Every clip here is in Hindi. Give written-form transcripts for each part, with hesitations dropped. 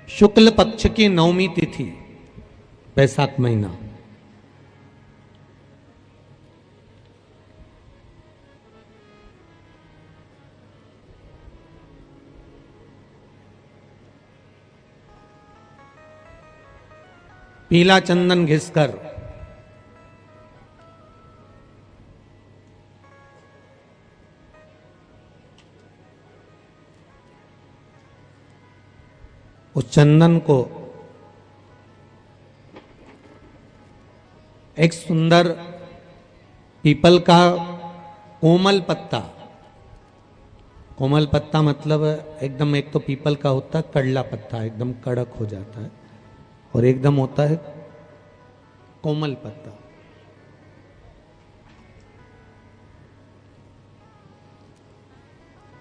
शुक्ल पक्ष की नवमी तिथि, बैसाख महीना। पीला चंदन घिसकर उस चंदन को एक सुंदर पीपल का कोमल पत्ता, कोमल पत्ता मतलब एकदम, एक तो पीपल का होता है कड़ला पत्ता, एकदम कड़क हो जाता है, और एकदम होता है कोमल पत्ता।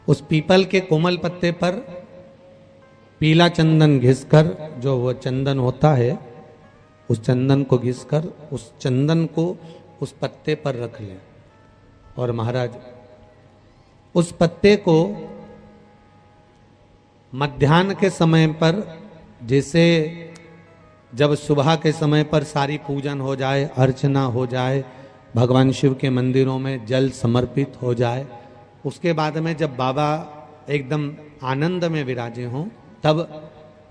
उस पीपल के कोमल पत्ते पर पीला चंदन घिसकर, जो वो चंदन होता है, उस चंदन को घिसकर उस चंदन को उस पत्ते पर रख लें। और महाराज उस पत्ते को मध्याह्न के समय पर, जैसे जब सुबह के समय पर सारी पूजन हो जाए, अर्चना हो जाए, भगवान शिव के मंदिरों में जल समर्पित हो जाए, उसके बाद में जब बाबा एकदम आनंद में विराजे हों, तब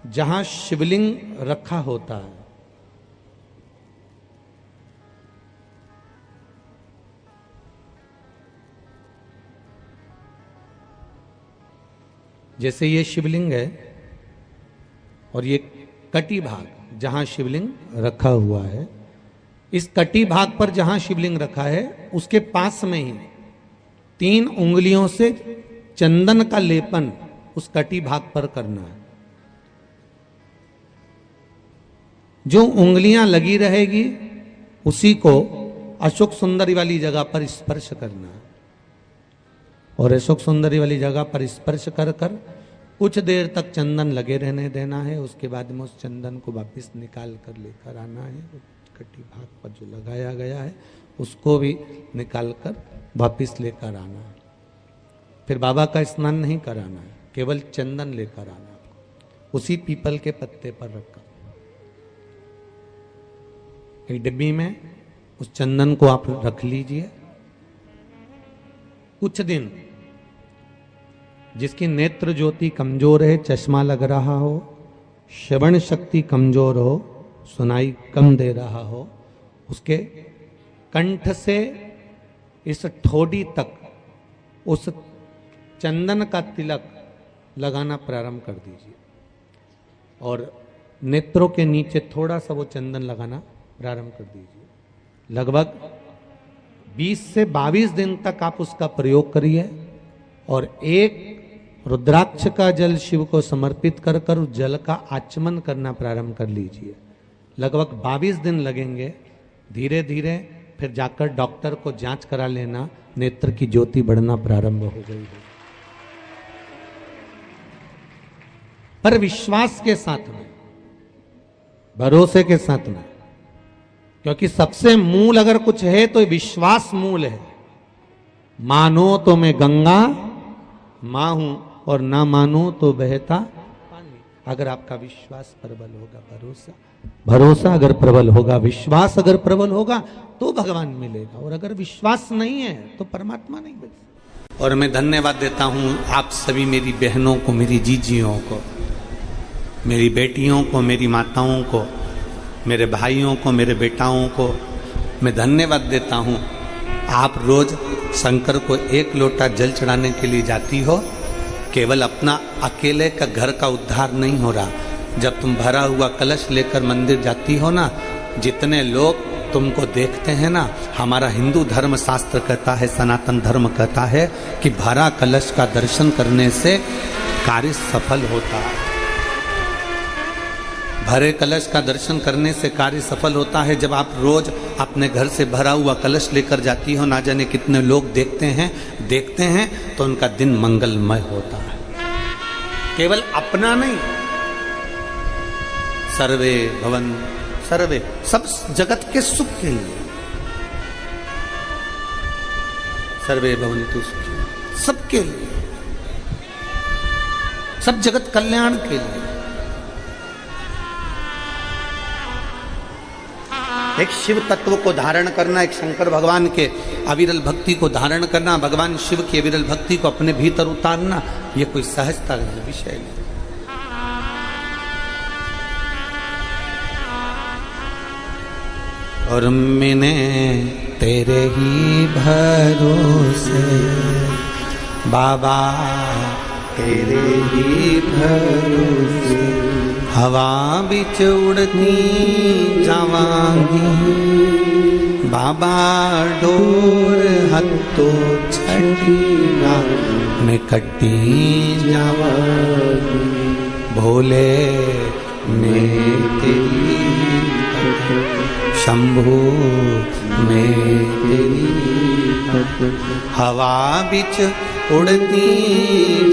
जहां शिवलिंग रखा होता है, जैसे ये शिवलिंग है और ये कटी भाग जहां शिवलिंग रखा हुआ है, इस कटी भाग पर जहां शिवलिंग रखा है उसके पास में ही 3 उंगलियों से चंदन का लेपन उस कटी भाग पर करना है। जो उंगलियां लगी रहेगी उसी को अशोक सुंदरी वाली जगह पर स्पर्श करना है, और अशोक सुंदरी वाली जगह पर स्पर्श कर कर कुछ देर तक चंदन लगे रहने देना है। उसके बाद में उस चंदन को वापस निकाल कर लेकर आना है। कटी भाग पर जो लगाया गया है उसको भी निकाल कर वापस लेकर आना है। फिर बाबा का स्नान नहीं कराना है, केवल चंदन लेकर आना है, उसी पीपल के पत्ते पर रखकर। एक डिब्बी में उस चंदन को आप रख लीजिए। कुछ दिन जिसकी नेत्र ज्योति कमजोर है, चश्मा लग रहा हो, श्रवण शक्ति कमजोर हो, सुनाई कम दे रहा हो, उसके कंठ से इस ठोडी तक उस चंदन का तिलक लगाना प्रारंभ कर दीजिए, और नेत्रों के नीचे थोड़ा सा वो चंदन लगाना प्रारंभ कर दीजिए। लगभग 20 से 22 दिन तक आप उसका प्रयोग करिए, और एक रुद्राक्ष का जल शिव को समर्पित कर कर उस जल का आचमन करना प्रारंभ कर लीजिए। लगभग 22 दिन लगेंगे। धीरे धीरे फिर जाकर डॉक्टर को जांच करा लेना, नेत्र की ज्योति बढ़ना प्रारंभ हो गई है। पर विश्वास के साथ में, भरोसे के साथ में, क्योंकि सबसे मूल अगर कुछ है तो विश्वास मूल है। मानो तो मैं गंगा मां हूं और ना मानो तो बहता पानी। अगर आपका विश्वास प्रबल होगा, भरोसा अगर प्रबल होगा, विश्वास अगर प्रबल होगा तो भगवान मिलेगा, और अगर विश्वास नहीं है तो परमात्मा नहीं मिलेगा। और मैं धन्यवाद देता हूं आप सभी मेरी बहनों को, मेरी जीजियों को, मेरी बेटियों को, मेरी माताओं को, मेरे भाइयों को, मेरे बेटाओं को मैं धन्यवाद देता हूं। आप रोज शंकर को 1 लोटा जल चढ़ाने के लिए जाती हो। केवल अपना अकेले का घर का उद्धार नहीं हो रहा। जब तुम भरा हुआ कलश लेकर मंदिर जाती हो ना, जितने लोग तुमको देखते हैं ना, हमारा हिंदू धर्म शास्त्र कहता है, सनातन धर्म कहता है कि भरा कलश का दर्शन करने से कार्य सफल होता है। भरे कलश का दर्शन करने से कार्य सफल होता है। जब आप रोज अपने घर से भरा हुआ कलश लेकर जाती हो, ना जाने कितने लोग देखते हैं तो उनका दिन मंगलमय होता है। केवल अपना नहीं, सर्वे भवन सर्वे, सब जगत के सुख के लिए, सर्वे भवन्तु सुखिनः, सबके लिए, सब जगत कल्याण के लिए। एक शिव तत्व को धारण करना, एक शंकर भगवान के अविरल भक्ति को धारण करना, भगवान शिव की अविरल भक्ति को अपने भीतर उतारना, ये कोई सहजता का विषय नहीं। और मैंने तेरे ही भरोसे बाबा, तेरे ही भरोसे हवा बिच उड़ती जावांगी बाबा, डोर हत्तो छठीना में कटी जावांगी भोले मैं तेरी शंभू में तेरी हवा बिच उड़ती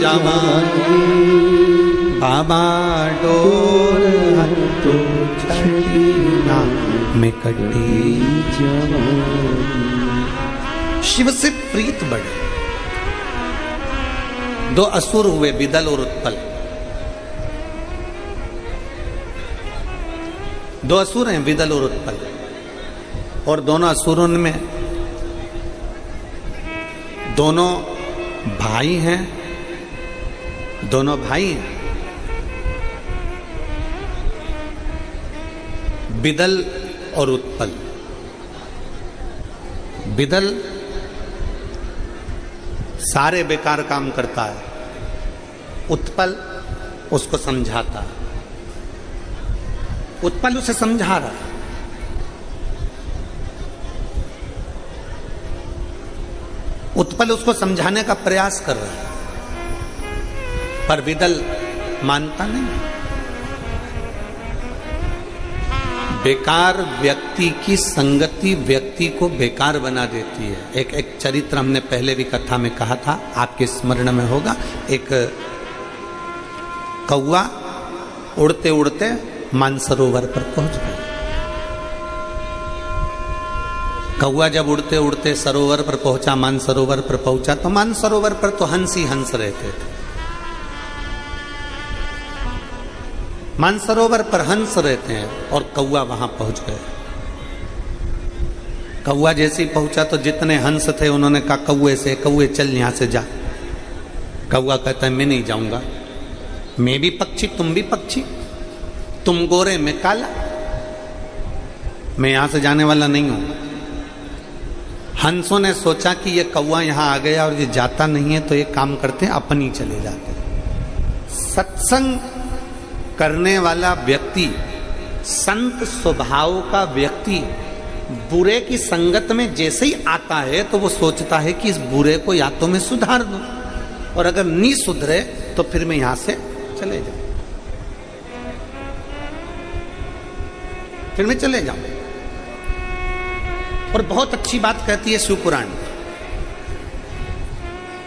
जावांगी बाबा, डोर हत्तो छठीना में कटी जावांगी। शिव से प्रीत बढ़े। दो असुर हुए, बिदल और उत्पल। दो असुर हैं, बिदल और उत्पल, और दोनों असुरों में दोनों भाई हैं, दोनों भाई हैं। बिदल और उत्पल। बिदल सारे बेकार काम करता है, उत्पल उसको समझाता है। उत्पल उसे समझा रहा है, उत्पल उसको समझाने का प्रयास कर रहा है, पर बिदल मानता नहीं। बेकार व्यक्ति की संगति व्यक्ति को बेकार बना देती है। एक चरित्र हमने पहले भी कथा में कहा था, आपके स्मरण में होगा। एक कौवा उड़ते उड़ते मानसरोवर पर पहुंच गया। कौवा जब उड़ते उड़ते सरोवर पर पहुंचा, मानसरोवर पर पहुंचा, तो मानसरोवर पर तो हंस ही हंस रहते थे। मानसरोवर पर हंस रहते हैं और कौवा वहां पहुंच गए। कौवा जैसे ही पहुंचा तो जितने हंस थे उन्होंने कहा कौवे से, कौवे चल यहां से जा। कौवा कहता है मैं नहीं जाऊंगा, मैं भी पक्षी तुम भी पक्षी, तुम गोरे मैं काला, मैं यहां से जाने वाला नहीं हूं। हंसों ने सोचा कि ये कौवा यहां आ गया और ये जाता नहीं है, तो एक काम करते हैं अपन ही चले जाते हैं। सत्संग करने वाला व्यक्ति, संत स्वभाव का व्यक्ति बुरे की संगत में जैसे ही आता है तो वो सोचता है कि इस बुरे को या तो मैं सुधार दूं, और अगर नहीं सुधरे तो फिर मैं यहां से चले जाऊं, फिर मैं चले जाऊं। और बहुत अच्छी बात कहती है शिव पुराण,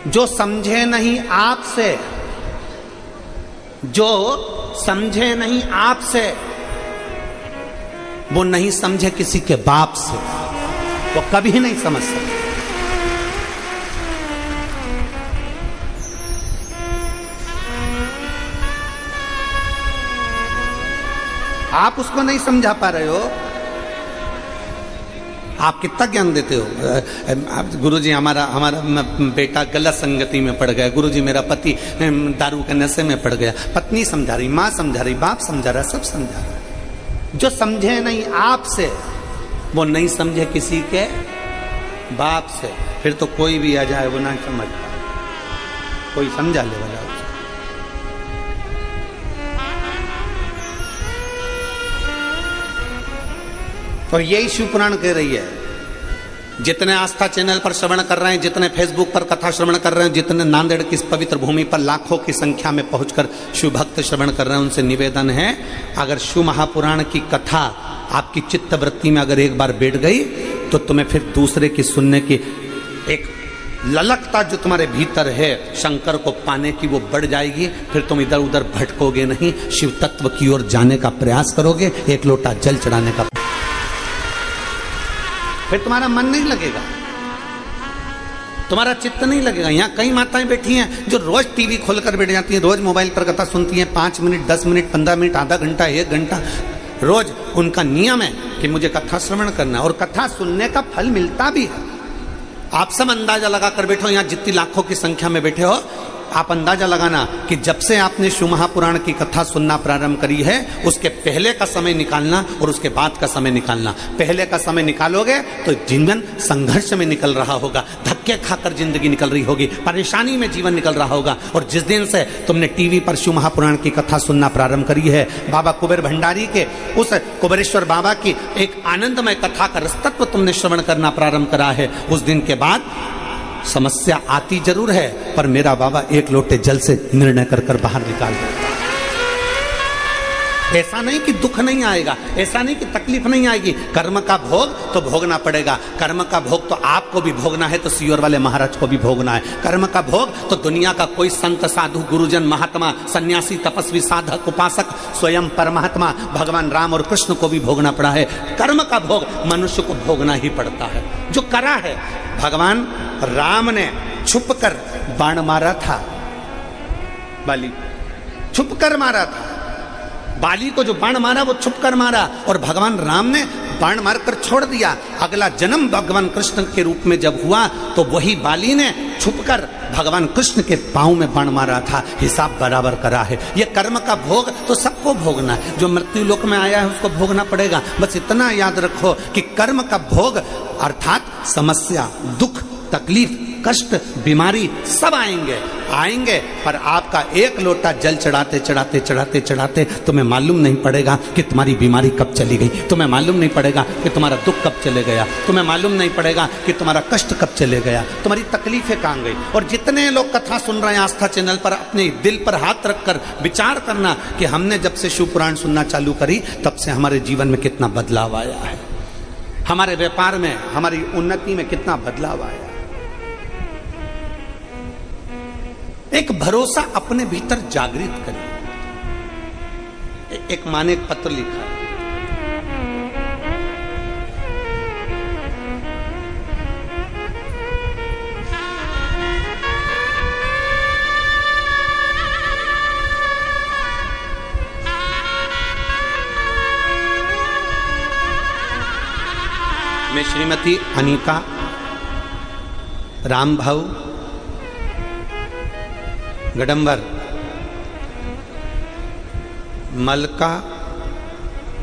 जो समझे नहीं आपसे, जो समझे नहीं आपसे, वो नहीं समझे किसी के बाप से, वो कभी नहीं समझ सकते। आप उसको नहीं समझा पा रहे हो, आप कितना ज्ञान देते हो। गुरुजी हमारा बेटा गलत संगति में पड़ गया, गुरुजी मेरा पति दारू के नशे में पड़ गया, पत्नी समझा रही, माँ समझा रही, बाप समझा रहा, सब समझा रहा। जो समझे नहीं आपसे वो नहीं समझे किसी के बाप से, फिर तो कोई भी आ जाए वो ना समझ पाए, कोई समझा ले वाला। और यही शिव पुराण कह रही है। जितने आस्था चैनल पर श्रवण कर रहे हैं, जितने फेसबुक पर कथा श्रवण कर रहे हैं, जितने नांदेड़ की इस पवित्र भूमि पर लाखों की संख्या में पहुंचकर शिव भक्त श्रवण कर रहे हैं, उनसे निवेदन है, अगर शिव महापुराण की कथा आपकी चित्त वृत्ति में अगर एक बार बैठ गई तो तुम्हें फिर दूसरे की सुनने की एक ललकता जो तुम्हारे भीतर है शंकर को पाने की, वो बढ़ जाएगी। फिर तुम इधर उधर भटकोगे नहीं, शिव तत्व की ओर जाने का प्रयास करोगे, एक लोटा जल चढ़ाने का, फिर तुम्हारा मन नहीं लगेगा, तुम्हारा चित्त नहीं लगेगा। यहाँ कई माताएं बैठी हैं जो रोज टीवी खोलकर बैठ जाती हैं, रोज मोबाइल पर कथा सुनती हैं, 5 मिनट 10 मिनट 15 मिनट आधा घंटा 1 घंटा रोज उनका नियम है। कि मुझे कथा श्रवण करना है, और कथा सुनने का फल मिलता भी है। आप सब अंदाजा लगाकर बैठो, यहां जितनी लाखों की संख्या में बैठे हो, आप अंदाजा लगाना कि जब से आपने शिव महापुराण की कथा सुनना प्रारंभ करी है, उसके पहले का समय निकालना और उसके बाद का समय निकालना। पहले का समय निकालोगे तो जीवन संघर्ष में निकल रहा होगा, धक्के खाकर जिंदगी निकल रही होगी, परेशानी में जीवन निकल रहा होगा। और जिस दिन से तुमने टीवी पर शिव महापुराण की कथा सुनना प्रारंभ करी है, बाबा कुबेर भंडारी के उस कुबेरेश्वर बाबा की एक आनंदमय कथा का रसतत्व तुमने श्रवण करना प्रारंभ करा है, उस दिन के बाद समस्या आती जरूर है, पर मेरा बाबा एक लोटे जल से निर्णय कर कर बाहर निकाल देता है। ऐसा नहीं कि दुख नहीं आएगा, ऐसा नहीं कि तकलीफ नहीं आएगी। कर्म का भोग तो भोगना पड़ेगा। कर्म का भोग तो आपको भी भोगना है, तो सियोर वाले महाराज को भी भोगना है। कर्म का भोग तो दुनिया का कोई संत, साधु, गुरुजन, महात्मा, सन्यासी, तपस्वी, साधक, उपासक, स्वयं परमात्मा भगवान राम और कृष्ण को भी भोगना पड़ा है। कर्म का भोग मनुष्य को भोगना ही पड़ता है। जो करा है, भगवान राम ने छुपकर बाण मारा था, बाली छुपकर मारा था। बाली को जो बाण मारा वो छुपकर मारा, और भगवान राम ने बाण मारकर छोड़ दिया। अगला जन्म भगवान कृष्ण के रूप में जब हुआ तो वही बाली ने छुपकर भगवान कृष्ण के पांव में बाण मारा था। हिसाब बराबर करा है। ये कर्म का भोग तो सबको भोगना है। जो मृत्यु लोक में आया है उसको भोगना पड़ेगा। बस इतना याद रखो कि कर्म का भोग अर्थात समस्या, दुख, तकलीफ, कष्ट, बीमारी सब आएंगे, पर आपका एक लोटा जल चढ़ाते चढ़ाते चढ़ाते चढ़ाते तुम्हें मालूम नहीं पड़ेगा कि तुम्हारी बीमारी कब चली गई, तुम्हें मालूम नहीं पड़ेगा कि तुम्हारा दुख कब चले गया, तुम्हें मालूम नहीं पड़ेगा कि तुम्हारा कष्ट कब चले गया, तुम्हारी तकलीफें कहाँ गई। और जितने लोग कथा सुन रहे हैं आस्था चैनल पर, अपने दिल पर हाथ रखकर विचार करना कि हमने जब से शिव पुराण सुनना चालू करी तब से हमारे जीवन में कितना बदलाव आया है, हमारे व्यापार में, हमारी उन्नति में कितना बदलाव आया। एक भरोसा अपने भीतर जागृत करें। एक माँ ने एक पत्र लिखा, मैं श्रीमती अनीता रामभाऊ गडंबर, मलका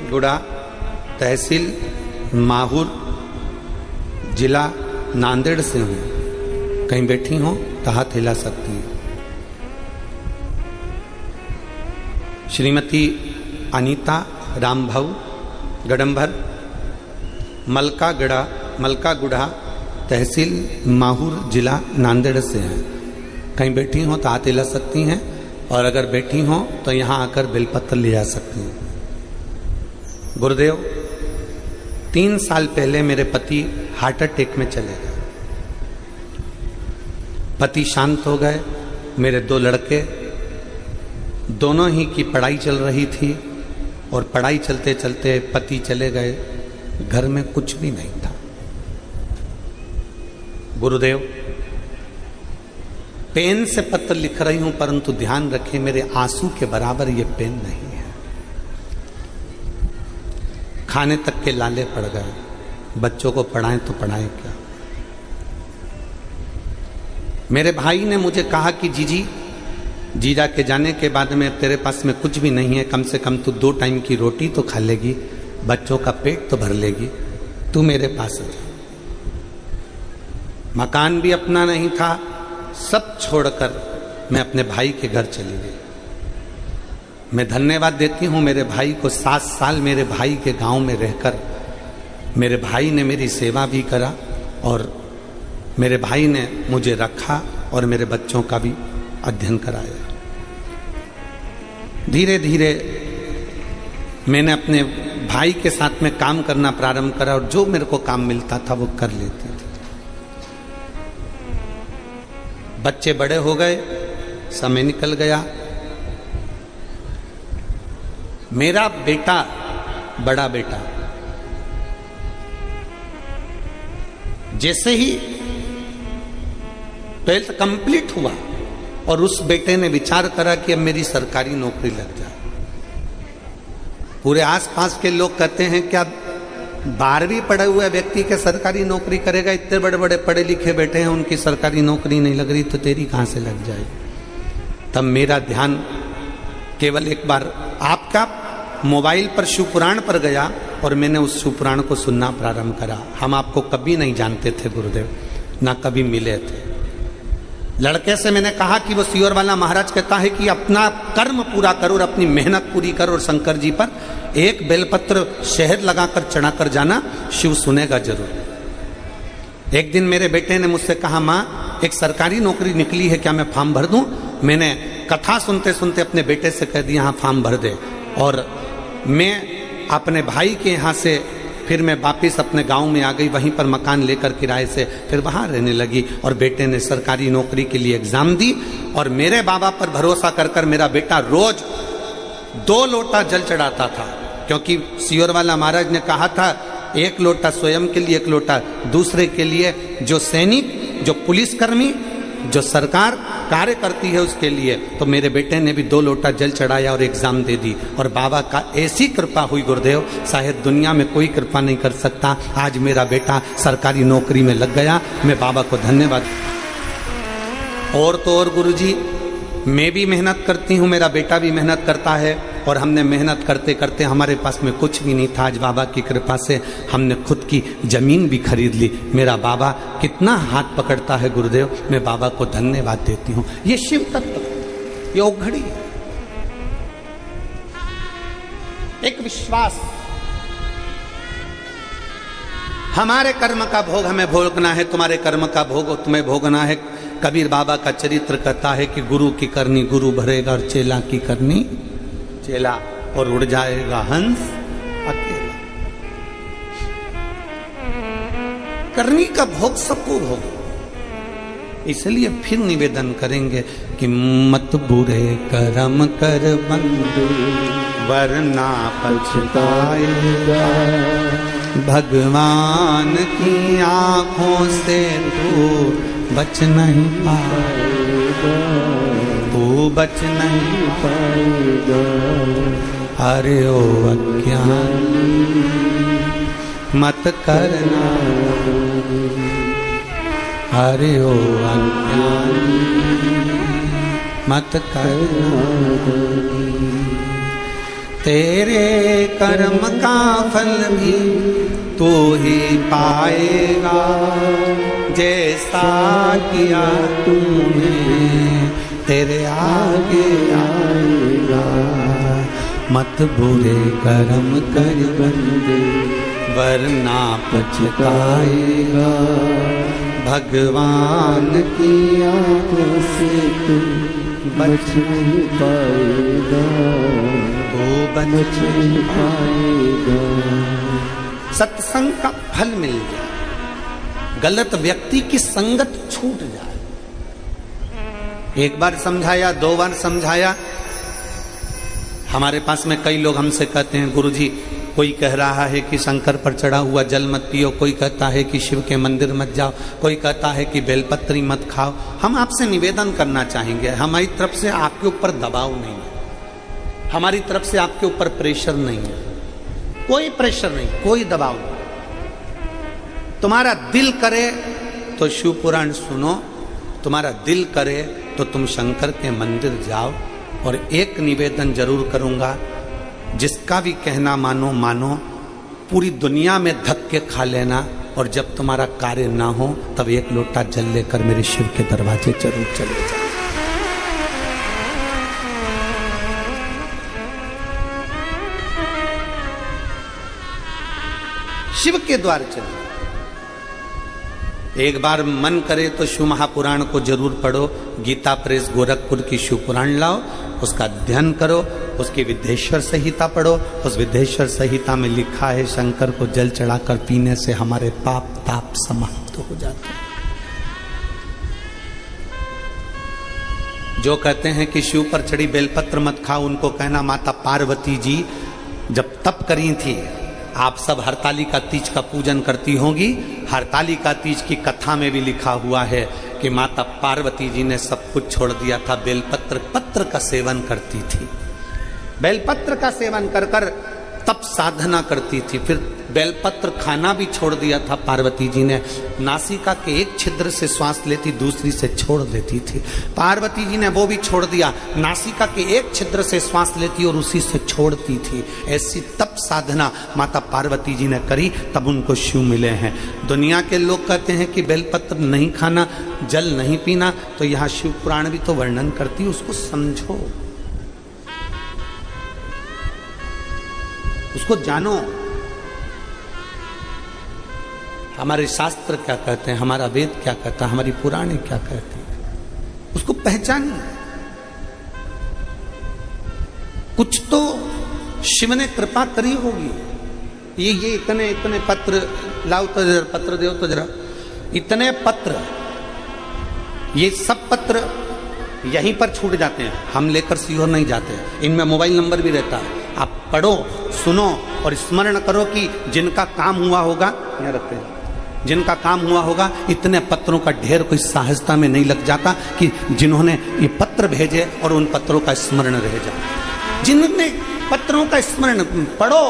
गुड़ा, तहसील माहौर, जिला नांदेड़ से हूँ। कहीं बैठी हो तो हाथ हिला सकती हैं। श्रीमती अनीता रामभाऊ गडंबर, मलका गुड़ा, तहसील माहौर, जिला नांदेड़ से हैं। कहीं बैठी हो तो हाथ हिला सकती हैं, और अगर बैठी हो तो यहाँ आकर बेलपत्र ले जा सकती हैं। गुरुदेव, 3 साल पहले मेरे पति हार्ट अटैक में चले गए। पति शांत हो गए। मेरे 2 लड़के, दोनों ही की पढ़ाई चल रही थी, और पढ़ाई चलते चलते पति चले गए। घर में कुछ भी नहीं था। गुरुदेव, पेन से पत्र लिख रही हूं, परंतु ध्यान रखें मेरे आंसू के बराबर ये पेन नहीं है। खाने तक के लाले पड़ गए। बच्चों को पढ़ाएं तो पढ़ाएं क्या। मेरे भाई ने मुझे कहा कि जीजा के जाने के बाद में तेरे पास में कुछ भी नहीं है, कम से कम तू 2 टाइम की रोटी तो खा लेगी, बच्चों का पेट तो भर लेगी, तू मेरे पास आ। मकान भी अपना नहीं था, सब छोड़कर मैं अपने भाई के घर चली गई। मैं धन्यवाद देती हूँ मेरे भाई को। 7 साल मेरे भाई के गांव में रहकर मेरे भाई ने मेरी सेवा भी करा, और मेरे भाई ने मुझे रखा और मेरे बच्चों का भी अध्ययन कराया। धीरे धीरे मैंने अपने भाई के साथ में काम करना प्रारंभ करा, और जो मेरे को काम मिलता था वो कर लेती थी। बच्चे बड़े हो गए, समय निकल गया। मेरा बेटा, बड़ा बेटा, जैसे ही 12th कंप्लीट हुआ और उस बेटे ने विचार करा कि अब मेरी सरकारी नौकरी लग जाए। पूरे आसपास के लोग कहते हैं क्या 12वीं पढ़े हुए व्यक्ति के सरकारी नौकरी करेगा, इतने बड़े बड़े पढ़े लिखे बैठे हैं, उनकी सरकारी नौकरी नहीं लग रही, तो तेरी कहां से लग जाएगी। तब मेरा ध्यान केवल एक बार आपका मोबाइल पर शिवपुराण पर गया और मैंने उस शिवपुराण को सुनना प्रारंभ करा। हम आपको कभी नहीं जानते थे गुरुदेव, ना कभी मिले थे। लड़के से मैंने कहा कि वो सियोर वाला महाराज कहता है कि अपना कर्म पूरा करो और अपनी मेहनत पूरी करो और शंकर जी पर एक बेलपत्र शहद लगाकर चढ़ाकर जाना, शिव सुनेगा जरूर। एक दिन मेरे बेटे ने मुझसे कहा, माँ एक सरकारी नौकरी निकली है, क्या मैं फॉर्म भर दूं? मैंने कथा सुनते सुनते अपने बेटे से कह दिया, हाँ फॉर्म भर दे। और मैं अपने भाई के यहाँ से फिर मैं वापिस अपने गांव में आ गई, वहीं पर मकान लेकर किराए से, फिर वहाँ रहने लगी। और बेटे ने सरकारी नौकरी के लिए एग्जाम दी और मेरे बाबा पर भरोसा कर कर मेरा बेटा रोज 2 लोटा जल चढ़ाता था, क्योंकि सियोर वाला महाराज ने कहा था 1 लोटा स्वयं के लिए, 1 लोटा दूसरे के लिए, जो सैनिक, जो पुलिसकर्मी, जो सरकार कार्य करती है उसके लिए। तो मेरे बेटे ने भी 2 लोटा जल चढ़ाया और एग्जाम दे दी। और बाबा का ऐसी कृपा हुई गुरुदेव, शायद दुनिया में कोई कृपा नहीं कर सकता। आज मेरा बेटा सरकारी नौकरी में लग गया, मैं बाबा को धन्यवाद। और तो और गुरुजी, मैं भी मेहनत करती हूँ, मेरा बेटा भी मेहनत करता है, और हमने मेहनत करते करते हमारे पास में कुछ भी नहीं था, आज बाबा की कृपा से हमने खुद की जमीन भी खरीद ली। मेरा बाबा कितना हाथ पकड़ता है गुरुदेव, मैं बाबा को धन्यवाद देती हूँ। ये शिव तत्व, ये औघड़ी, एक विश्वास। हमारे कर्म का भोग हमें भोगना है, तुम्हारे कर्म का भोग तुम्हें भोगना है। कबीर बाबा का चरित्र कहता है कि गुरु की करनी गुरु भरेगा और चेला की करनी चेला, और उड़ जाएगा हंस अकेला। करनी का भोग सबको भोग। इसलिए फिर निवेदन करेंगे कि मत बुरे कर्म कर बंदे वरना पछताएगा, भगवान की आंखों से तू बच नहीं पाएगा, तू बच नहीं पाएगा। अरे ओ अज्ञानी मत करना, अरे ओ अज्ञानी मत करना, तेरे कर्म का फल भी तू ही पाएगा, जैसा किया तूने तेरे आगे आएगा। मत बुरे कर्म कर बंदे वरना पछताएगा, भगवान की आंखों से तू बच नहीं पाएगा, तू बच नहीं पाएगा। सत्संग का फल मिल जाए, गलत व्यक्ति की संगत छूट जाए। एक बार समझाया, 2 बार समझाया। हमारे पास में कई लोग हमसे कहते हैं, गुरुजी कोई कह रहा है कि शंकर पर चढ़ा हुआ जल मत पियो, कोई कहता है कि शिव के मंदिर मत जाओ, कोई कहता है कि बेलपत्री मत खाओ। हम आपसे निवेदन करना चाहेंगे, हमारी तरफ से आपके ऊपर दबाव नहीं है, हमारी तरफ से आपके ऊपर प्रेशर नहीं है, कोई प्रेशर नहीं, कोई दबाव नहीं। तुम्हारा दिल करे तो शिव पुराण सुनो, तुम्हारा दिल करे तो तुम शंकर के मंदिर जाओ। और एक निवेदन जरूर करूंगा, जिसका भी कहना मानो मानो, पूरी दुनिया में धक्के खा लेना, और जब तुम्हारा कार्य ना हो तब 1 लोटा जल लेकर मेरे शिव के दरवाजे जरूर चले जाओ। शिव के द्वार चले। एक बार मन करे तो शिव महापुराण को जरूर पढ़ो, गीता प्रेस गोरखपुर की शिव पुराण लाओ, उसका अध्ययन करो, उसकी विद्येश्वर संहिता पढ़ो। उस विद्येश्वर संहिता में लिखा है शंकर को जल चढ़ाकर पीने से हमारे पाप ताप समाप्त हो जाते हैं। जो कहते हैं कि शिव पर चढ़ी बेलपत्र मत खाओ, उनको कहना माता पार्वती जी जब तप करी थी, आप सब हरतालिका तीज का पूजन करती होंगी। हरतालिका तीज की कथा में भी लिखा हुआ है कि माता पार्वती जी ने सब कुछ छोड़ दिया था, बेलपत्र पत्र का सेवन करती थी। बेलपत्र का सेवन कर कर तप साधना करती थी। फिर बेलपत्र खाना भी छोड़ दिया था पार्वती जी ने। नासिका के एक छिद्र से श्वास लेती, दूसरी से छोड़ देती थी। पार्वती जी ने वो भी छोड़ दिया। नासिका के एक छिद्र से श्वास लेती और उसी से छोड़ती थी। ऐसी तप साधना माता पार्वती जी ने करी, तब उनको शिव मिले हैं। दुनिया के लोग कहते हैं कि बेलपत्र नहीं खाना, जल नहीं पीना, तो यहाँ शिव पुराण भी तो वर्णन करती, उसको समझो, उसको जानो। हमारे शास्त्र क्या कहते हैं, हमारा वेद क्या कहता है, हमारी पुराणे क्या कहती है, उसको पहचानिए। कुछ तो शिव ने कृपा करी होगी। ये इतने इतने पत्र लाओ तो जरा, पत्र दो तो जरा, इतने पत्र, ये सब पत्र यहीं पर छूट जाते हैं, हम लेकर सीहोर नहीं जाते। इनमें मोबाइल नंबर भी रहता है, आप पढ़ो, सुनो और स्मरण करो कि जिनका काम हुआ होगा, यहाँ रखते हैं, जिनका काम हुआ होगा, इतने पत्रों का ढेर कोई सहजता में नहीं लग जाता कि जिन्होंने ये पत्र भेजे और उन पत्रों का स्मरण रह जाए। जिन्होंने पत्रों का स्मरण पढ़ो,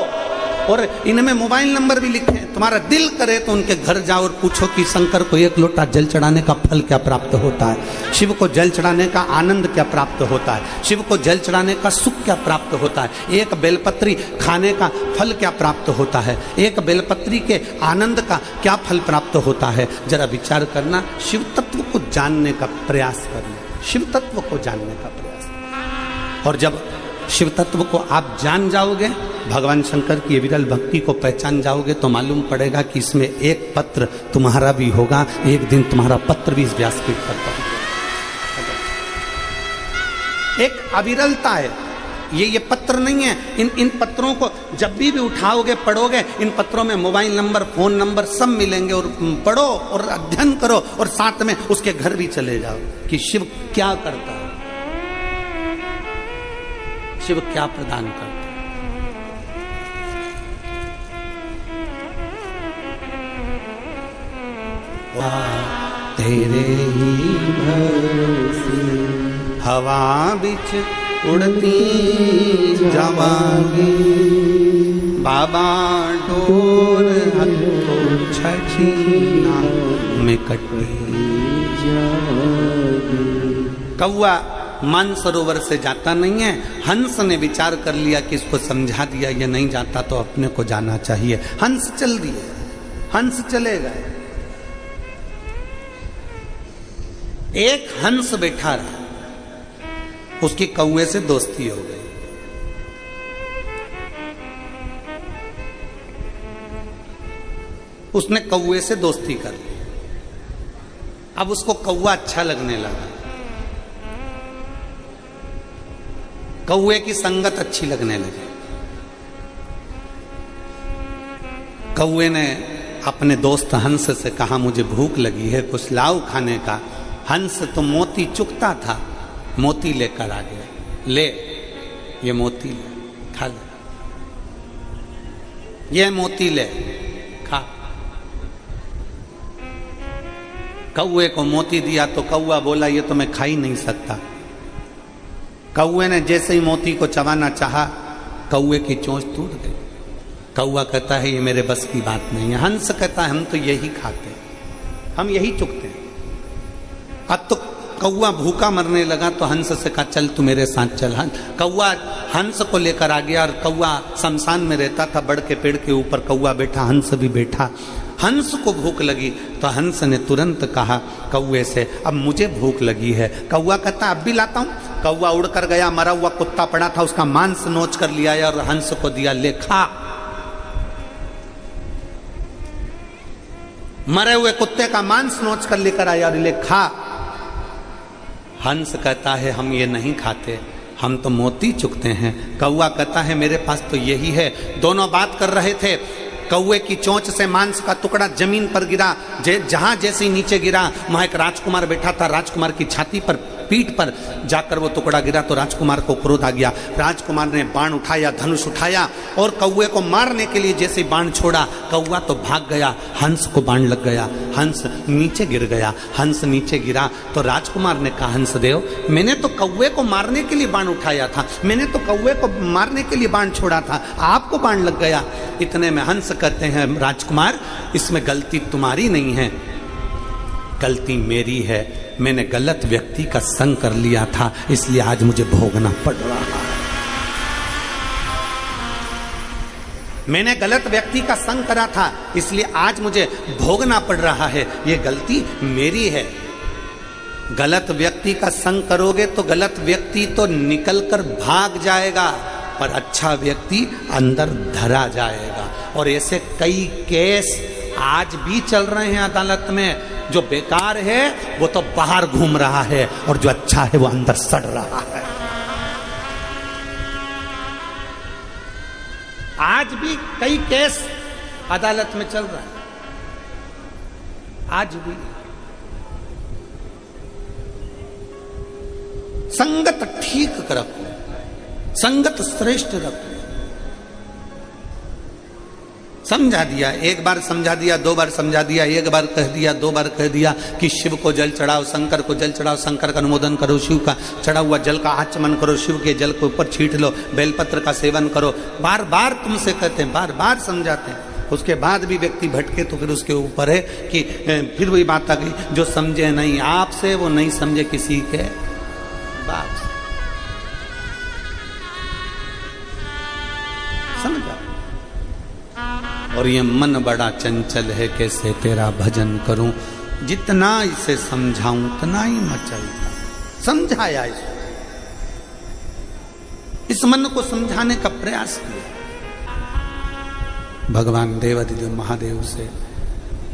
और इनमें मोबाइल नंबर भी लिखे। तुम्हारा दिल करे तो उनके घर जाओ और पूछो कि शंकर को एक लोटा जल चढ़ाने का फल क्या प्राप्त होता है, शिव को जल चढ़ाने का आनंद क्या प्राप्त होता है, शिव को जल चढ़ाने का सुख क्या प्राप्त होता है, एक बेलपत्री खाने का फल क्या प्राप्त होता है, एक बेलपत्री के आनंद का क्या फल प्राप्त होता है। जरा विचार करना, शिव तत्व को जानने का प्रयास करना, शिव तत्व को जानने का प्रयास। और जब शिव तत्व को आप जान जाओगे, भगवान शंकर की विरल भक्ति को पहचान जाओगे, तो मालूम पड़ेगा कि इसमें एक पत्र तुम्हारा भी होगा, एक दिन तुम्हारा पत्र भी इस व्यासपीठ पर पहुंचेगा। एक अविरलता है, ये पत्र नहीं है। इन पत्रों को जब भी उठाओगे, पढ़ोगे, इन पत्रों में मोबाइल नंबर, फोन नंबर सब मिलेंगे, और पढ़ो और अध्ययन करो, और साथ में उसके घर भी चले जाओ कि शिव क्या करता है, शिव क्या प्रदान करता है। तेरे ही भरोसे हवा बिच उड़ती जावांगी, बाबा डोर छठी में कटी जावांगी। कौआ मानसरोवर से जाता नहीं है। हंस ने विचार कर लिया कि इसको समझा दिया, ये नहीं जाता तो अपने को जाना चाहिए। हंस चल दिए, हंस चले गए। एक हंस बैठा रहा, उसकी कौवे से दोस्ती हो गई। उसने कौवे से दोस्ती कर ली। अब उसको कौवा अच्छा लगने लगा, कौवे की संगत अच्छी लगने लगी। कौवे ने अपने दोस्त हंस से कहा, मुझे भूख लगी है, कुछ लाओ खाने का। हंस तो मोती चुगता था, मोती लेकर आ गया। ले, ये मोती ले, खा ले, ये मोती ले, खा। कौवे को मोती दिया तो कौवा बोला, ये तो मैं खा ही नहीं सकता। कौवे ने जैसे ही मोती को चबाना चाहा, कौवे की चोंच टूट गई। कौवा कहता है, ये मेरे बस की बात नहीं है। हंस कहता है, हम तो यही खाते, हम यही चुगते हैं। अब तो कौवा भूखा मरने लगा, तो हंस से कहा, चल तू मेरे साथ चल। कौवा हंस को लेकर आ गया, और कौवा शमशान में रहता था, बड़ के पेड़ के ऊपर कौवा बैठा, हंस भी बैठा। हंस को भूख लगी तो हंस ने तुरंत कहा कौवे से, अब मुझे भूख लगी है। कौवा कहता, अब भी लाता हूं। कौवा उड़कर गया, मरा हुआ कुत्ता पड़ा था, उसका मांस नोच कर लिया और हंस को दिया, ले खा। मरे हुए कुत्ते का मांस नोच कर लेकर आया और ले खा। हंस कहता है, हम ये नहीं खाते, हम तो मोती चुगते हैं। कौवा कहता है, मेरे पास तो यही है। दोनों बात कर रहे थे। कौवे की चोंच से मांस का टुकड़ा जमीन पर गिरा। जहां जैसे ही नीचे गिरा, वहां एक राजकुमार बैठा था। राजकुमार की छाती पर पीठ पर जाकर वो टुकड़ा गिरा तो राजकुमार को क्रोध आ गया। राजकुमार ने बाण उठाया, धनुष उठाया और कौवे को मारने के लिए जैसे बाण छोड़ा, कौवा तो भाग गया, हंस को बाण लग गया, हंस नीचे गिर गया। हंस नीचे गिरा तो राजकुमार ने कहा, हंसदेव मैंने तो कौवे को मारने के लिए बाण उठाया था, मैंने तो कौवे को मारने के लिए बाण छोड़ा था, आपको बाण लग गया। इतने में हंस कहते हैं, राजकुमार इसमें गलती तुम्हारी नहीं है, गलती मेरी है, मैंने गलत व्यक्ति का संग कर लिया था, इसलिए आज मुझे भोगना पड़ रहा है। मैंने गलत व्यक्ति का संग करा था, इसलिए आज मुझे भोगना पड़ रहा है, ये गलती मेरी है। गलत व्यक्ति का संग करोगे तो गलत व्यक्ति तो निकल कर भाग जाएगा, पर अच्छा व्यक्ति अंदर धरा जाएगा। और ऐसे कई केस आज भी चल रहे हैं अदालत में। जो बेकार है वो तो बाहर घूम रहा है और जो अच्छा है वो अंदर सड़ रहा है। आज भी कई केस अदालत में चल रहा है, आज भी। संगत ठीक रखो, संगत श्रेष्ठ रखो। समझा दिया, एक बार समझा दिया, दो बार समझा दिया, एक बार कह दिया, दो बार कह दिया कि शिव को जल चढ़ाओ, शंकर को जल चढ़ाओ, शंकर का अनुमोदन करो, शिव का चढ़ा हुआ जल का आचमन करो, शिव के जल के ऊपर छींट लो, बेलपत्र का सेवन करो। बार बार तुमसे कहते हैं, बार बार समझाते हैं, उसके बाद भी व्यक्ति भटके तो फिर उसके ऊपर है कि फिर वही बात आ गई, जो समझे नहीं आपसे वो नहीं समझे किसी के बाप से। समझा? और ये मन बड़ा चंचल है, कैसे तेरा भजन करूं, जितना इसे समझाऊं उतना ही मचलता। समझाया इस मन को समझाने का प्रयास किया। भगवान देवाधिदेव महादेव से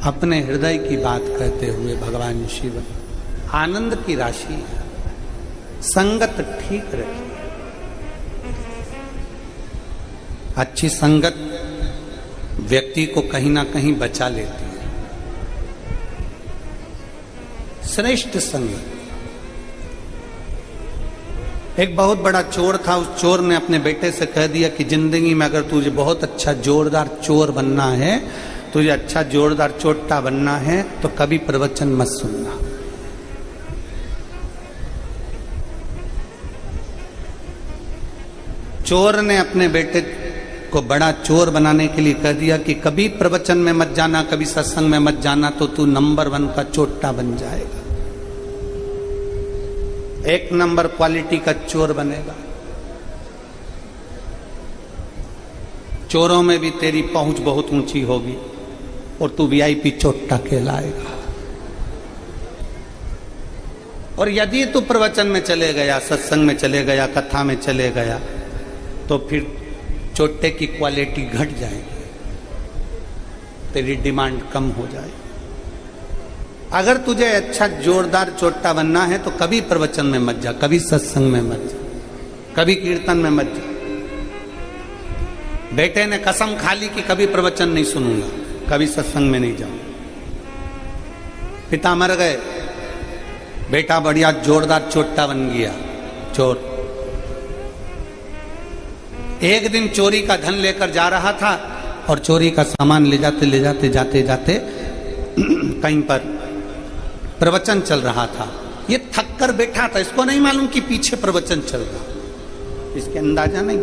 अपने हृदय की बात कहते हुए भगवान शिव आनंद की राशि है, संगत ठीक रखिए। अच्छी संगत व्यक्ति को कहीं ना कहीं बचा लेती है। श्रेष्ठ संगत। एक बहुत बड़ा चोर था, उस चोर ने अपने बेटे से कह दिया कि जिंदगी में अगर तुझे बहुत अच्छा जोरदार चोर बनना है, तुझे अच्छा जोरदार चोट्टा बनना है, तो कभी प्रवचन मत सुनना। चोर ने अपने बेटे को बड़ा चोर बनाने के लिए कह दिया कि कभी प्रवचन में मत जाना, कभी सत्संग में मत जाना, तो तू नंबर 1 का चोट्टा बन जाएगा, 1 नंबर क्वालिटी का चोर बनेगा। चोरों में भी तेरी पहुंच बहुत ऊंची होगी और तू वीआईपी चोट्टा कहलाएगा। और यदि तू प्रवचन में चले गया, सत्संग में चले गया, कथा में चले गया, तो फिर चोट्टे की क्वालिटी घट जाएगी, तेरी डिमांड कम हो जाएगी। अगर तुझे अच्छा जोरदार चोट्टा बनना है तो कभी प्रवचन में मत जा, कभी सत्संग में मत जा, कभी कीर्तन में मत जा। बेटे ने कसम खा ली कि कभी प्रवचन नहीं सुनूंगा, कभी सत्संग में नहीं जाऊंगा। पिता मर गए, बेटा बढ़िया जोरदार चोट्टा बन गया, चोर। एक दिन चोरी का धन लेकर जा रहा था और चोरी का सामान ले जाते जाते कहीं पर प्रवचन चल रहा था। ये थक कर बैठा था, इसको नहीं मालूम कि पीछे प्रवचन चल रहा, इसके अंदाजा नहीं,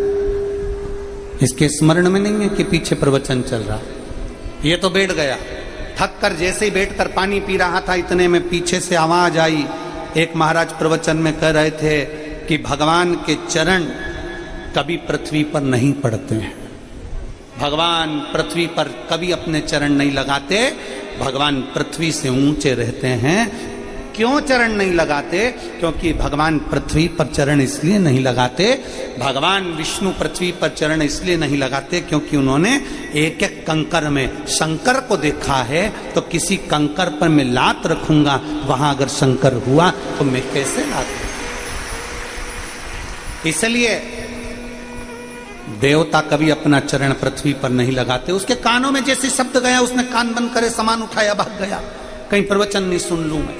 इसके स्मरण में नहीं है कि पीछे प्रवचन चल रहा। ये तो बैठ गया, थक कर जैसे ही बैठकर पानी पी रहा था, इतने में पीछे से आवाज आई। एक महाराज प्रवचन में कह रहे थे कि भगवान के चरण कभी पृथ्वी पर नहीं पड़ते हैं, भगवान पृथ्वी पर कभी अपने चरण नहीं लगाते, भगवान पृथ्वी से ऊंचे रहते हैं। क्यों चरण नहीं लगाते? क्योंकि भगवान पृथ्वी पर चरण इसलिए नहीं लगाते, भगवान विष्णु पृथ्वी पर चरण इसलिए नहीं लगाते क्योंकि उन्होंने एक एक कंकर में शंकर को देखा है। तो किसी कंकर पर मैं लात रखूंगा, वहां अगर शंकर हुआ तो मैं कैसे लात? इसलिए देवता कभी अपना चरण पृथ्वी पर नहीं लगाते। उसके कानों में जैसे शब्द गया, उसने कान बंद करे, सामान उठाया, भाग गया, कहीं प्रवचन नहीं सुन लूं मैं।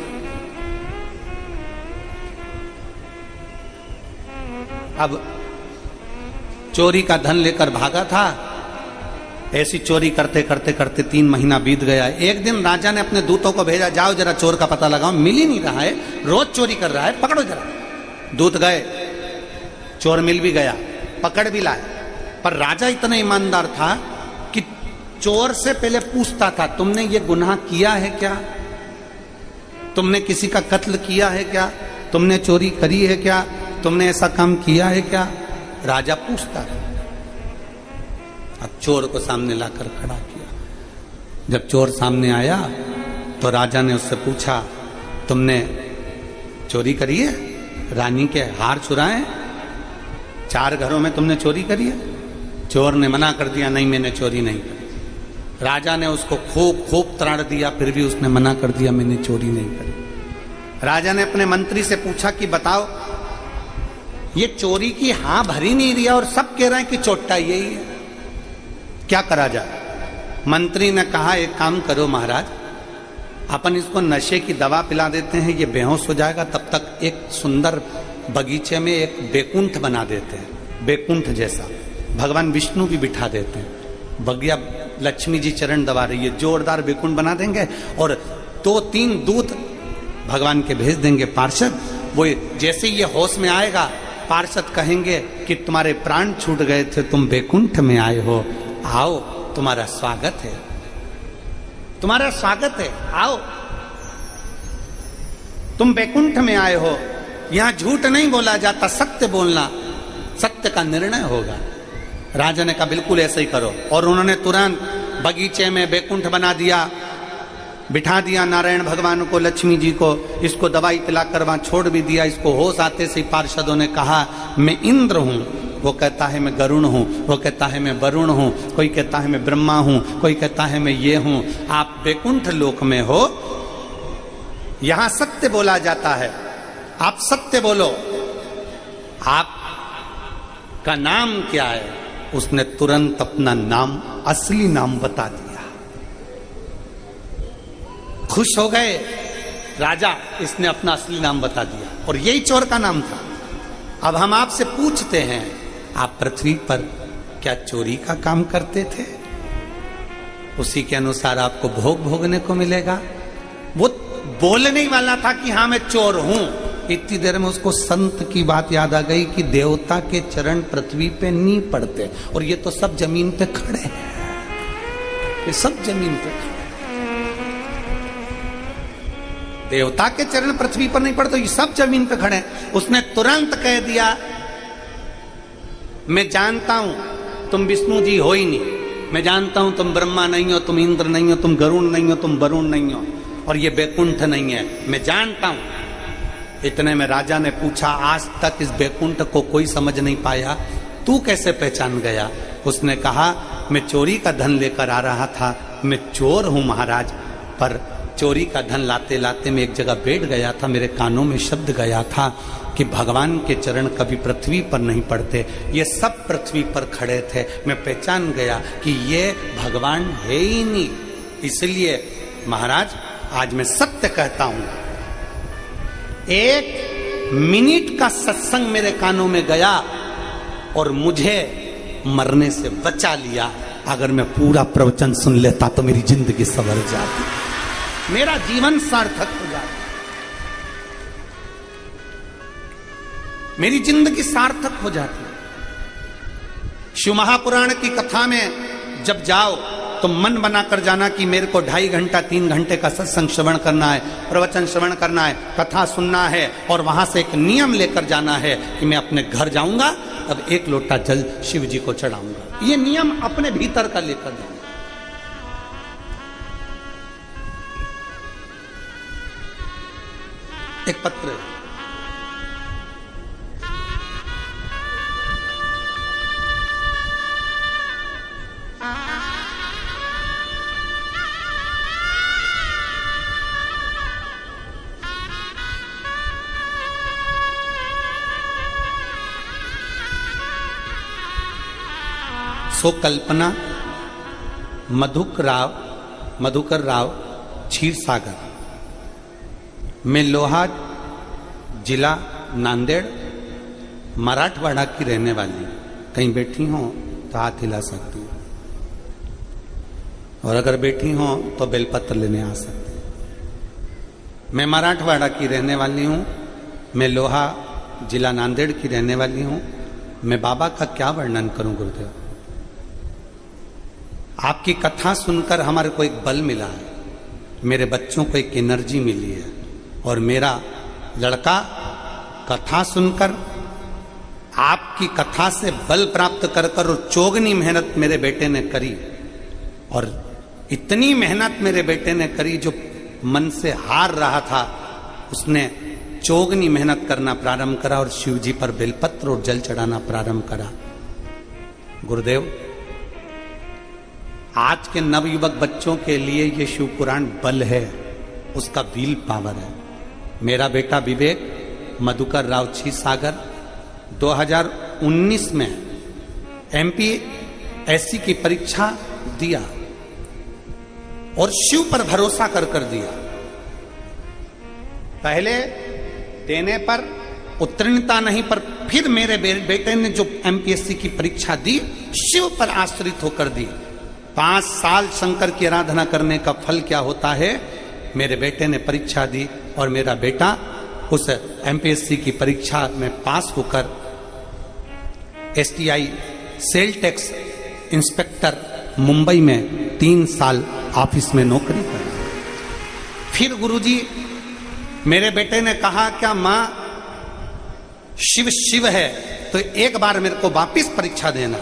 अब चोरी का धन लेकर भागा था। ऐसी चोरी करते करते करते 3 महीना बीत गया। एक दिन राजा ने अपने दूतों को भेजा, जाओ जरा चोर का पता लगाओ, मिल ही नहीं रहा है, रोज चोरी कर रहा है, पकड़ो जरा। दूत गए, चोर मिल भी गया, पकड़ भी लाए। पर राजा इतना ईमानदार था कि चोर से पहले पूछता था, तुमने ये गुनाह किया है क्या? तुमने किसी का कत्ल किया है क्या? तुमने चोरी करी है क्या? तुमने ऐसा काम किया है क्या? राजा पूछता था। अब चोर को सामने लाकर खड़ा किया। जब चोर सामने आया तो राजा ने उससे पूछा, तुमने चोरी करी है? रानी के हार चुराए? 4 घरों में तुमने चोरी करी है? चोर ने मना कर दिया, नहीं मैंने चोरी नहीं करी। राजा ने उसको खूब खूब त्राड़ दिया, फिर भी उसने मना कर दिया, मैंने चोरी नहीं करी। राजा ने अपने मंत्री से पूछा कि बताओ, ये चोरी की हाँ भरी नहीं दिया और सब कह रहे हैं कि चोट्टा यही है, क्या करा जाए? मंत्री ने कहा, एक काम करो महाराज, अपन इसको नशे की दवा पिला देते हैं, ये बेहोश हो जाएगा, तब तक एक सुंदर बगीचे में एक बैकुंठ बना देते हैं, बैकुंठ जैसा। भगवान विष्णु भी बिठा देते हैं, बगिया लक्ष्मी जी चरण दबा रही है, जोरदार बैकुंठ बना देंगे और 2-3 दूत भगवान के भेज देंगे पार्षद। वो जैसे ये होश में आएगा, पार्षद कहेंगे कि तुम्हारे प्राण छूट गए थे, तुम बैकुंठ में आए हो, आओ तुम्हारा स्वागत है, तुम्हारा स्वागत है, आओ तुम बैकुंठ में आए हो। यहां झूठ नहीं बोला जाता, सत्य बोलना, सत्य का निर्णय होगा। राजा ने कहा बिल्कुल ऐसे ही करो, और उन्होंने तुरंत बगीचे में बैकुंठ बना दिया, बिठा दिया नारायण भगवान को, लक्ष्मी जी को, इसको दवाई पिलाकर वहां छोड़ भी दिया। इसको होश आते से पार्षदों ने कहा, मैं इंद्र हूं, वो कहता है मैं गरुण हूं, वो कहता है मैं वरुण हूं, कोई कहता है मैं ब्रह्मा हूं, कोई कहता है मैं ये हूं। आप बैकुंठ लोक में हो, यहां सत्य बोला जाता है, आप सत्य बोलो, आप का नाम क्या है? उसने तुरंत अपना नाम, असली नाम बता दिया। खुश हो गए राजा, इसने अपना असली नाम बता दिया और यही चोर का नाम था। अब हम आपसे पूछते हैं, आप पृथ्वी पर क्या चोरी का काम करते थे? उसी के अनुसार आपको भोग भोगने को मिलेगा। वो बोलने वाला था कि हाँ मैं चोर हूं, इतनी देर में उसको संत की बात याद आ गई कि देवता के चरण पृथ्वी पे नहीं पड़ते, और ये तो सब जमीन पे खड़े हैं, ये सब जमीन पे खड़े। देवता के चरण पृथ्वी पर नहीं पड़ते, ये सब जमीन पे खड़े हैं। उसने तुरंत कह दिया, मैं जानता हूं तुम विष्णु जी हो ही नहीं, मैं जानता हूं तुम ब्रह्मा नहीं हो, तुम इंद्र नहीं हो, तुम गरुण नहीं हो, तुम वरुण नहीं हो, और ये बैकुंठ नहीं है, मैं जानता हूं। इतने में राजा ने पूछा, आज तक इस बैकुंठ को कोई समझ नहीं पाया, तू कैसे पहचान गया? उसने कहा, मैं चोरी का धन लेकर आ रहा था, मैं चोर हूं महाराज, पर चोरी का धन लाते लाते मैं एक जगह बैठ गया था, मेरे कानों में शब्द गया था कि भगवान के चरण कभी पृथ्वी पर नहीं पड़ते, ये सब पृथ्वी पर खड़े थे। मैं पहचान गया कि ये भगवान है ही नहीं। इसलिए महाराज आज मैं सत्य कहता हूं, 1 मिनट का सत्संग मेरे कानों में गया और मुझे मरने से बचा लिया। अगर मैं पूरा प्रवचन सुन लेता तो मेरी जिंदगी संवर जाती, मेरा जीवन सार्थक हो जाता, मेरी जिंदगी सार्थक हो जाती। शिव महापुराण की कथा में जब जाओ तो मन बनाकर जाना कि मेरे को 2.5 घंटा 3 घंटे का सत्संग श्रवण करना है, प्रवचन श्रवण करना है, कथा सुनना है, और वहां से एक नियम लेकर जाना है कि मैं अपने घर जाऊंगा, अब 1 लोटा जल शिव जी को चढ़ाऊंगा। ये नियम अपने भीतर का लेकर जाना। एक पत्र सो कल्पना मधुकर राव क्षीर सागर, मैं लोहा जिला नांदेड़ मराठवाड़ा की रहने वाली, कहीं बैठी हो तो हाथ हिला सकती हो, और अगर बैठी हो तो बेलपत्र लेने आ सकती हो। मैं मराठवाड़ा की रहने वाली हूँ, मैं लोहा जिला नांदेड़ की रहने वाली हूँ। मैं बाबा का क्या वर्णन करूं गुरुदेव। आपकी कथा सुनकर हमारे को एक बल मिला है, मेरे बच्चों को एक एनर्जी मिली है, और मेरा लड़का कथा सुनकर, आपकी कथा से बल प्राप्त कर कर और चौगनी मेहनत मेरे बेटे ने करी, और इतनी मेहनत मेरे बेटे ने करी जो मन से हार रहा था, उसने चौगनी मेहनत करना प्रारंभ करा और शिव जी पर बेलपत्र और जल चढ़ाना प्रारंभ करा। गुरुदेव, आज के नवयुवक बच्चों के लिए ये शिव पुराण बल है, उसका व्हील पावर है। मेरा बेटा विवेक मधुकर राव क्षीरसागर 2019 में एमपीएससी की परीक्षा दिया और शिव पर भरोसा कर दिया। पहले देने पर उत्तीर्णता नहीं, पर फिर मेरे बेटे ने जो एमपीएससी की परीक्षा दी, शिव पर आश्रित होकर दी। 5 साल शंकर की आराधना करने का फल क्या होता है, मेरे बेटे ने परीक्षा दी और मेरा बेटा उस एमपीएससी की परीक्षा में पास होकर STI sale tax inspector Mumbai में 3 साल ऑफिस में नौकरी कर। फिर गुरुजी मेरे बेटे ने कहा, क्या मां शिव शिव है तो एक बार मेरे को वापिस परीक्षा देना।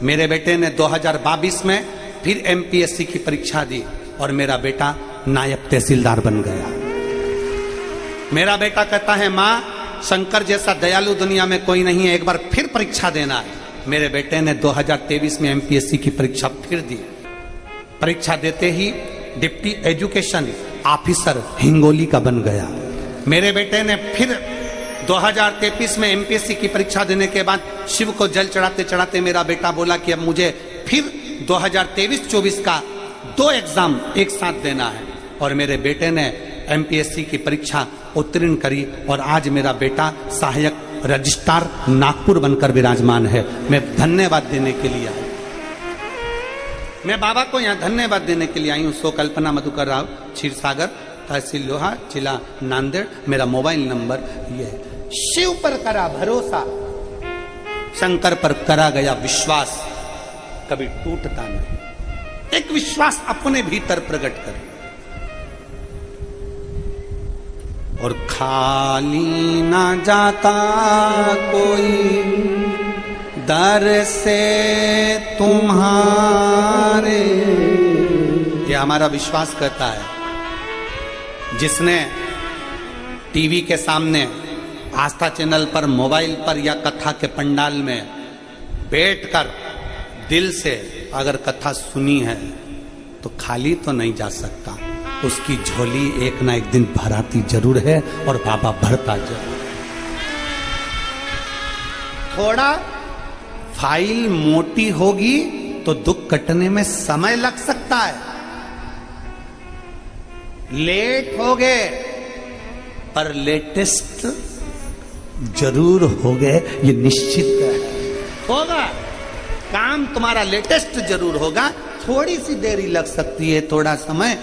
मेरे बेटे ने 2022 में फिर एमपीएससी की परीक्षा दी और मेरा बेटा नायब तहसीलदार बन गया। मेरा बेटा कहता है, मां शंकर जैसा दयालु दुनिया में कोई नहीं है, एक बार फिर परीक्षा देना है। मेरे बेटे ने 2023 में एमपीएससी की परीक्षा फिर दी। परीक्षा देते ही डिप्टी एजुकेशन ऑफिसर हिंगोली का बन गया। मेरे बेटे ने फिर 2023 में एमपीएससी की परीक्षा देने के बाद शिव को जल चढ़ाते चढ़ाते मेरा बेटा बोला कि अब मुझे फिर 2023-24 का 2 एग्जाम एक साथ देना है, और मेरे बेटे ने एमपीएससी की परीक्षा उत्तीर्ण करी और आज मेरा बेटा सहायक रजिस्ट्रार नागपुर बनकर विराजमान है। मैं धन्यवाद देने के लिए आया, मैं बाबा को यहाँ धन्यवाद देने के लिए आई हूँ। सो कल्पना मधुकर राव क्षीरसागर, तहसील लोहा, जिला नांदेड़। मेरा मोबाइल नंबर ये है। शिव पर करा भरोसा, शंकर पर करा गया विश्वास, कभी टूटता नहीं। एक विश्वास अपने भीतर प्रकट करें, और खाली ना जाता कोई दर से तुम्हारे, ये हमारा विश्वास करता है। जिसने टीवी के सामने, आस्था चैनल पर, मोबाइल पर या कथा के पंडाल में बैठकर दिल से अगर कथा सुनी है तो खाली तो नहीं जा सकता, उसकी झोली एक ना एक दिन भराती जरूर है, और बाबा भरता जरूर। थोड़ा फाइल मोटी होगी तो दुख कटने में समय लग सकता है, लेट हो गए पर लेटेस्ट जरूर हो गए, ये निश्चित होगा। काम तुम्हारा लेटेस्ट जरूर होगा, थोड़ी सी देरी लग सकती है, थोड़ा समय